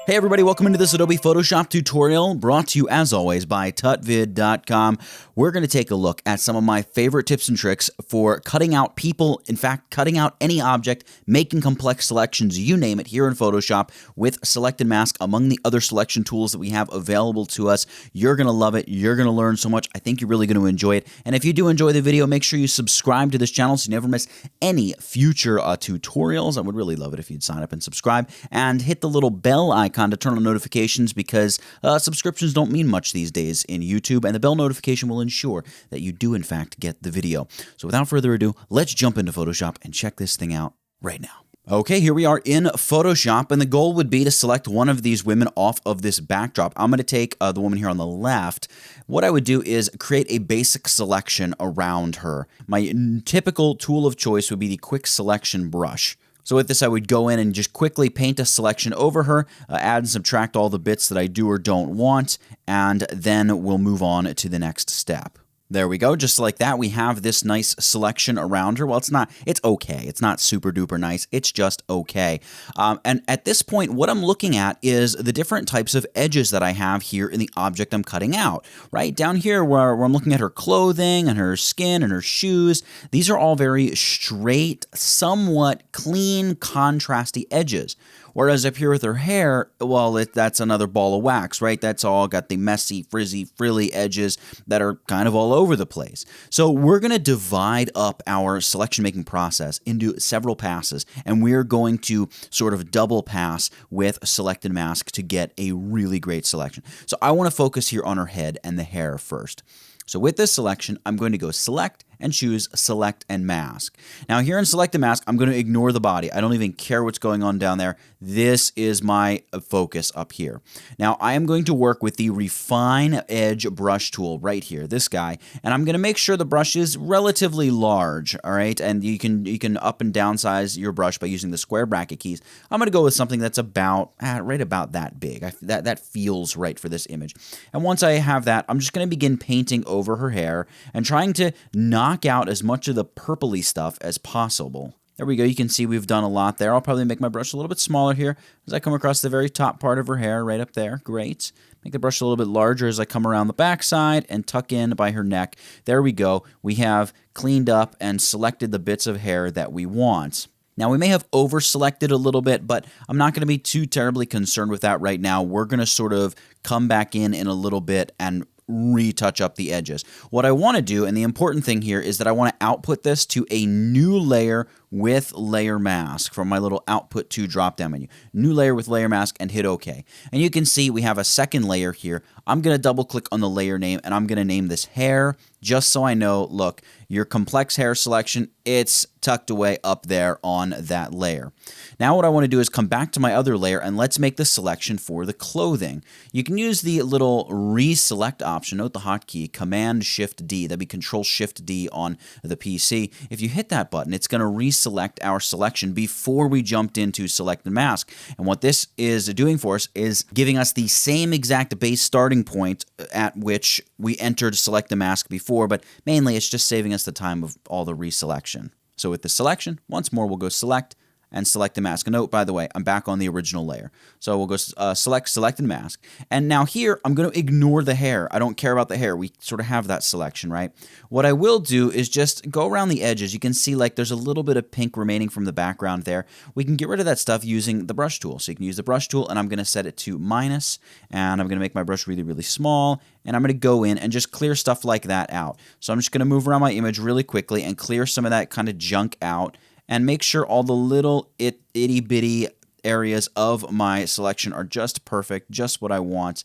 Hey everybody, welcome into this Adobe Photoshop tutorial brought to you as always by tutvid.com. We're going to take a look at some of my favorite tips and tricks for cutting out people, in fact, cutting out any object, making complex selections, you name it, here in Photoshop with Select and Mask among the other selection tools that we have available to us. You're going to love it. You're going to learn so much. I think you're really going to enjoy it. And if you do enjoy the video, make sure you subscribe to this channel so you never miss any future tutorials. I would really love it if you'd sign up and subscribe and hit the little bell icon to turn on notifications because subscriptions don't mean much these days in YouTube, and the bell notification will ensure that you do in fact get the video. So without further ado, let's jump into Photoshop and check this thing out right now. Okay, here we are in Photoshop, and the goal would be to select one of these women off of this backdrop. I'm going to take the woman here on the left. What I would do is create a basic selection around her. My typical tool of choice would be the quick selection brush. So with this, I would go in and just quickly paint a selection over her, add and subtract all the bits that I do or don't want, and then we'll move on to the next step. There we go. Just like that, we have this nice selection around her. Well, it's okay. It's not super duper nice. It's just okay. And at this point, what I'm looking at is the different types of edges that I have here in the object I'm cutting out, right? Down here where I'm looking at her clothing and her skin and her shoes, these are all very straight, somewhat clean, contrasty edges. Whereas up here with her hair, well, that's another ball of wax, right? That's all got the messy, frizzy, frilly edges that are kind of all over the place. So we're going to divide up our selection making process into several passes, and we're going to sort of double pass with Select and Mask to get a really great selection. So I want to focus here on her head and the hair first. So with this selection, I'm going to go Select and choose Select and Mask. Now here in Select and Mask, I'm going to ignore the body. I don't even care what's going on down there. This is my focus up here. Now I am going to work with the Refine Edge brush tool right here, this guy, and I'm going to make sure the brush is relatively large, all right? And you can up and downsize your brush by using the square bracket keys. I'm going to go with something that's about right about that big. That feels right for this image. And once I have that, I'm just going to begin painting over her hair and trying to knock out as much of the purpley stuff as possible. There we go. You can see we've done a lot there. I'll probably make my brush a little bit smaller here as I come across the very top part of her hair right up there. Great. Make the brush a little bit larger as I come around the backside and tuck in by her neck. There we go. We have cleaned up and selected the bits of hair that we want. Now, we may have over-selected a little bit, but I'm not going to be too terribly concerned with that right now. We're going to sort of come back in a little bit and retouch up the edges. What I want to do, and the important thing here, is that I want to output this to a new layer with Layer Mask from my little Output to drop-down menu. New layer with Layer Mask and hit OK. And you can see we have a second layer here. I'm going to double-click on the layer name, and I'm going to name this Hair, just so I know, look, your complex hair selection, it's tucked away up there on that layer. Now what I want to do is come back to my other layer, and let's make the selection for the clothing. You can use the little reselect option. Note the hotkey, Command-Shift-D. That'd be Control-Shift-D on the PC. If you hit that button, it's going to reselect our selection before we jumped into Select and Mask. And what this is doing for us is giving us the same exact base starting point at which we entered Select and Mask before, but mainly it's just saving us the time of all the reselection. So with the selection, once more we'll go Select and Select and Mask. A note, by the way, I'm back on the original layer. So we'll go Select and Mask. And now here, I'm going to ignore the hair. I don't care about the hair. We sort of have that selection, right? What I will do is just go around the edges. You can see like there's a little bit of pink remaining from the background there. We can get rid of that stuff using the brush tool. So you can use the brush tool, and I'm going to set it to minus, and I'm going to make my brush really, really small, and I'm going to go in and just clear stuff like that out. So I'm just going to move around my image really quickly and clear some of that kind of junk out, and make sure all the little itty-bitty areas of my selection are just perfect, just what I want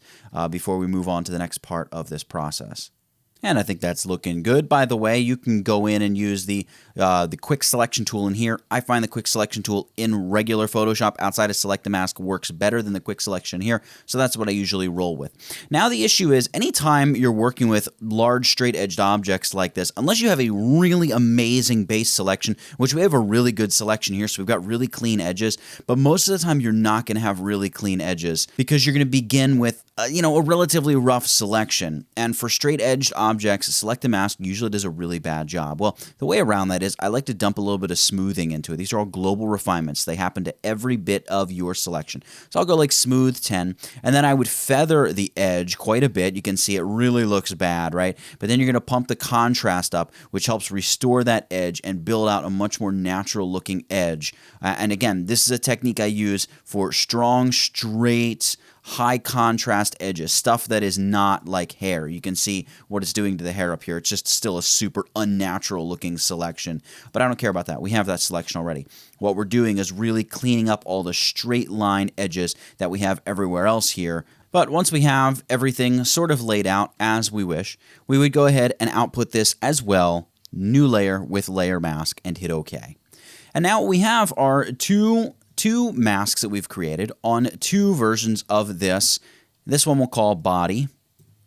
before we move on to the next part of this process. And I think that's looking good. By the way, you can go in and use the quick selection tool in here. I find the quick selection tool in regular Photoshop outside of Select and Mask works better than the quick selection here. So that's what I usually roll with. Now the issue is anytime you're working with large straight edged objects like this, unless you have a really amazing base selection, which we have a really good selection here, so we've got really clean edges, but most of the time you're not going to have really clean edges because you're going to begin with a relatively rough selection. And for straight-edged objects, Select and Mask usually does a really bad job. Well, the way around that is I like to dump a little bit of smoothing into it. These are all global refinements. They happen to every bit of your selection. So I'll go like smooth 10, and then I would feather the edge quite a bit. You can see it really looks bad, right? But then you're going to pump the contrast up, which helps restore that edge and build out a much more natural-looking edge. And again, this is a technique I use for strong, straight, high contrast edges, stuff that is not like hair. You can see what it's doing to the hair up here. It's just still a super unnatural looking selection, but I don't care about that. We have that selection already. What we're doing is really cleaning up all the straight line edges that we have everywhere else here. But once we have everything sort of laid out as we wish, we would go ahead and output this as well, new layer with layer mask, and hit OK. And now we have our two masks that we've created on two versions of this. This one we'll call body.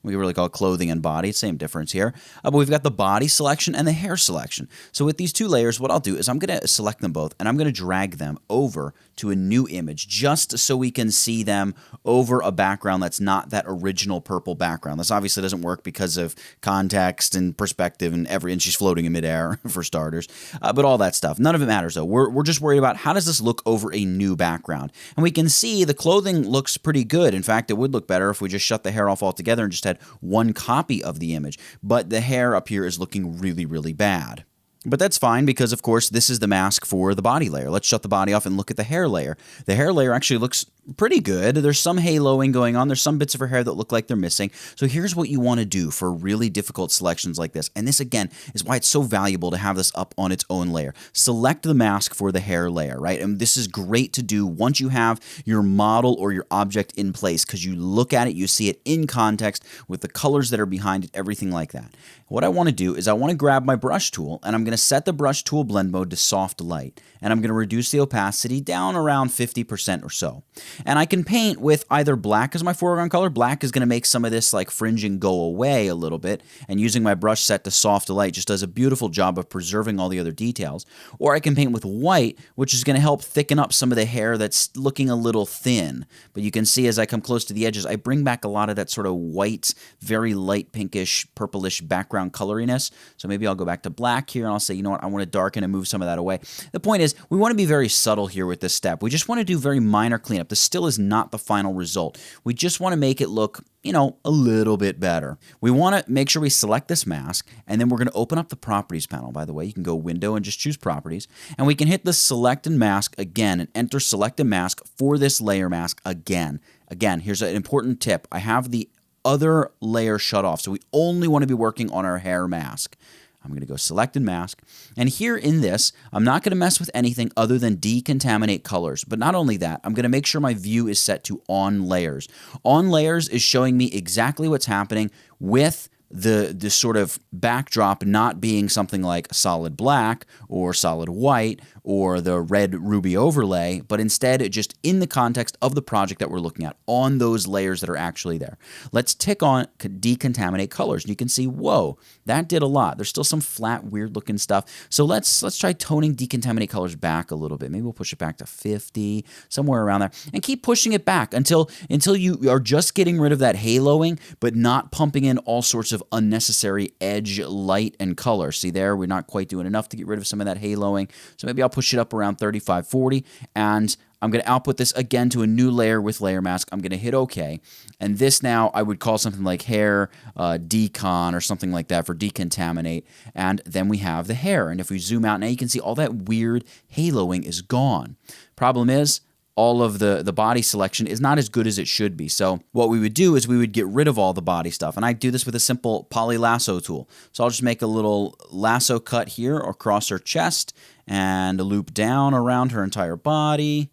We really call it clothing and body. Same difference here. But we've got the body selection and the hair selection. So with these two layers, what I'll do is I'm going to select them both, and I'm going to drag them over to a new image just so we can see them over a background that's not that original purple background. This obviously doesn't work because of context and perspective and she's floating in midair for starters. But all that stuff. None of it matters though. We're just worried about how does this look over a new background. And we can see the clothing looks pretty good. In fact, it would look better if we just shut the hair off altogether and just had one copy of the image. But the hair up here is looking really, really bad. But that's fine because, of course, this is the mask for the body layer. Let's shut the body off and look at the hair layer. The hair layer actually looks pretty good. There's some haloing going on. There's some bits of her hair that look like they're missing. So here's what you want to do for really difficult selections like this. And this, again, is why it's so valuable to have this up on its own layer. Select the mask for the hair layer, right? And this is great to do once you have your model or your object in place because you look at it, you see it in context with the colors that are behind it, everything like that. What I want to do is I want to grab my brush tool, and I'm going to set the brush tool blend mode to soft light. And I'm going to reduce the opacity down around 50% or so. And I can paint with either black as my foreground color. Black is going to make some of this like fringing go away a little bit. And using my brush set to soft light just does a beautiful job of preserving all the other details. Or I can paint with white, which is going to help thicken up some of the hair that's looking a little thin. But you can see as I come close to the edges, I bring back a lot of that sort of white, very light pinkish, purplish background coloriness. So maybe I'll go back to black here and I'll say, you know what, I want to darken and move some of that away. The point is, we want to be very subtle here with this step. We just want to do very minor cleanup. This still is not the final result. We just want to make it look, a little bit better. We want to make sure we select this mask, and then we're going to open up the Properties panel. By the way, you can go Window and just choose Properties, and we can hit the Select and Mask again and enter Select and Mask for this layer mask again. Again, here's an important tip. I have the other layer shut off, so we only want to be working on our hair mask. I'm going to go Select and Mask. And here in this, I'm not going to mess with anything other than decontaminate colors. But not only that, I'm going to make sure my view is set to On Layers. On Layers is showing me exactly what's happening with the sort of backdrop not being something like solid black or solid white or the red ruby overlay, but instead just in the context of the project that we're looking at on those layers that are actually there. Let's tick on decontaminate colors, and you can see, whoa, that did a lot. There's still some flat, weird looking stuff. So let's try toning decontaminate colors back a little bit. Maybe we'll push it back to 50, somewhere around there, and keep pushing it back until you are just getting rid of that haloing, but not pumping in all sorts of unnecessary edge, light, and color. See there, we're not quite doing enough to get rid of some of that haloing. So maybe I'll push it up around 35, 40, and I'm going to output this again to a new layer with layer mask. I'm going to hit OK. And this now I would call something like hair decon or something like that for decontaminate. And then we have the hair. And if we zoom out now, you can see all that weird haloing is gone. Problem is, all of the body selection is not as good as it should be. So what we would do is we would get rid of all the body stuff. And I do this with a simple poly lasso tool. So I'll just make a little lasso cut here across her chest and a loop down around her entire body.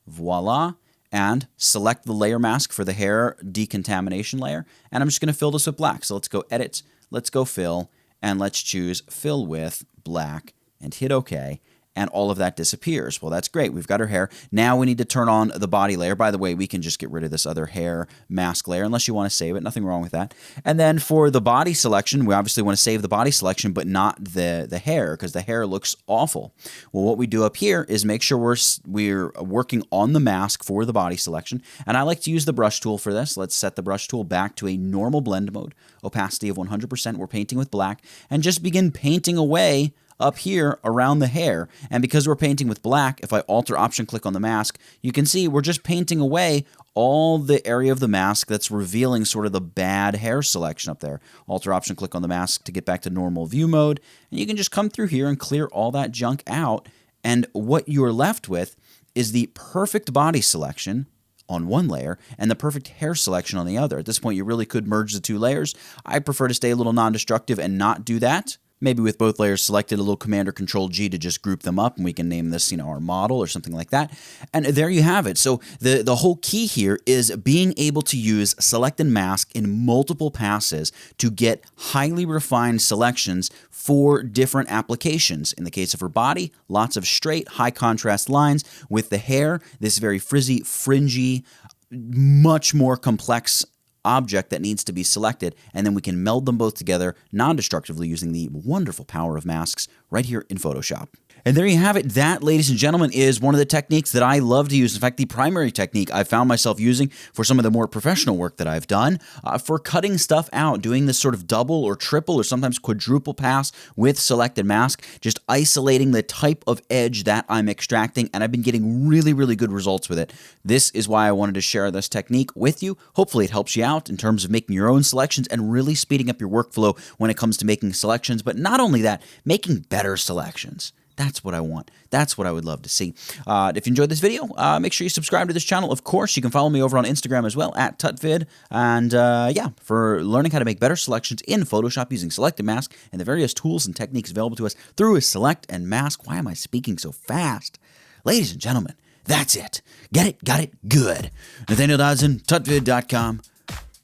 Voila. And select the layer mask for the hair decontamination layer. And I'm just going to fill this with black. So let's go Edit, let's go Fill, and let's choose Fill with Black and hit OK. and all of that disappears. Well, that's great. We've got our hair. Now we need to turn on the body layer. By the way, we can just get rid of this other hair mask layer unless you want to save it. Nothing wrong with that. And then for the body selection, we obviously want to save the body selection, but not the hair, because the hair looks awful. Well, what we do up here is make sure we're working on the mask for the body selection. And I like to use the brush tool for this. Let's set the brush tool back to a normal blend mode, opacity of 100%. We're painting with black, and just begin painting away up here around the hair. And because we're painting with black, if I alter option click on the mask, you can see we're just painting away all the area of the mask that's revealing sort of the bad hair selection up there. Alter option click on the mask to get back to normal view mode, and you can just come through here and clear all that junk out, and what you're left with is the perfect body selection on one layer and the perfect hair selection on the other. At this point, you really could merge the two layers. I prefer to stay a little non-destructive and not do that. Maybe with both layers selected, a little Command or Control G to just group them up, and we can name this, our model or something like that. And there you have it. So the whole key here is being able to use select and mask in multiple passes to get highly refined selections for different applications. In the case of her body, lots of straight, high contrast lines. With the hair, this very frizzy, fringy, much more complex object that needs to be selected, and then we can meld them both together non-destructively using the wonderful power of masks right here in Photoshop. And there you have it. That, ladies and gentlemen, is one of the techniques that I love to use. In fact, the primary technique I found myself using for some of the more professional work that I've done for cutting stuff out, doing this sort of double or triple or sometimes quadruple pass with select and mask, just isolating the type of edge that I'm extracting, and I've been getting really, really good results with it. This is why I wanted to share this technique with you. Hopefully it helps you out in terms of making your own selections and really speeding up your workflow when it comes to making selections, but not only that, making better selections. That's what I want. That's what I would love to see. If you enjoyed this video, make sure you subscribe to this channel. Of course, you can follow me over on Instagram as well, at tutvid. And yeah, for learning how to make better selections in Photoshop using Select and Mask and the various tools and techniques available to us through a Select and Mask. Why am I speaking so fast? Ladies and gentlemen, that's it. Get it? Got it? Good. Nathaniel Dodson, tutvid.com.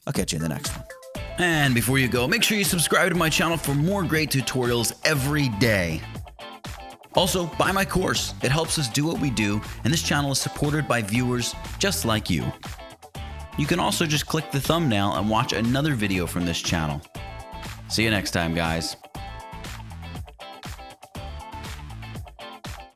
I'll catch you in the next one. And before you go, make sure you subscribe to my channel for more great tutorials every day. Also, buy my course. It helps us do what we do, and this channel is supported by viewers just like you. You can also just click the thumbnail and watch another video from this channel. See you next time, guys.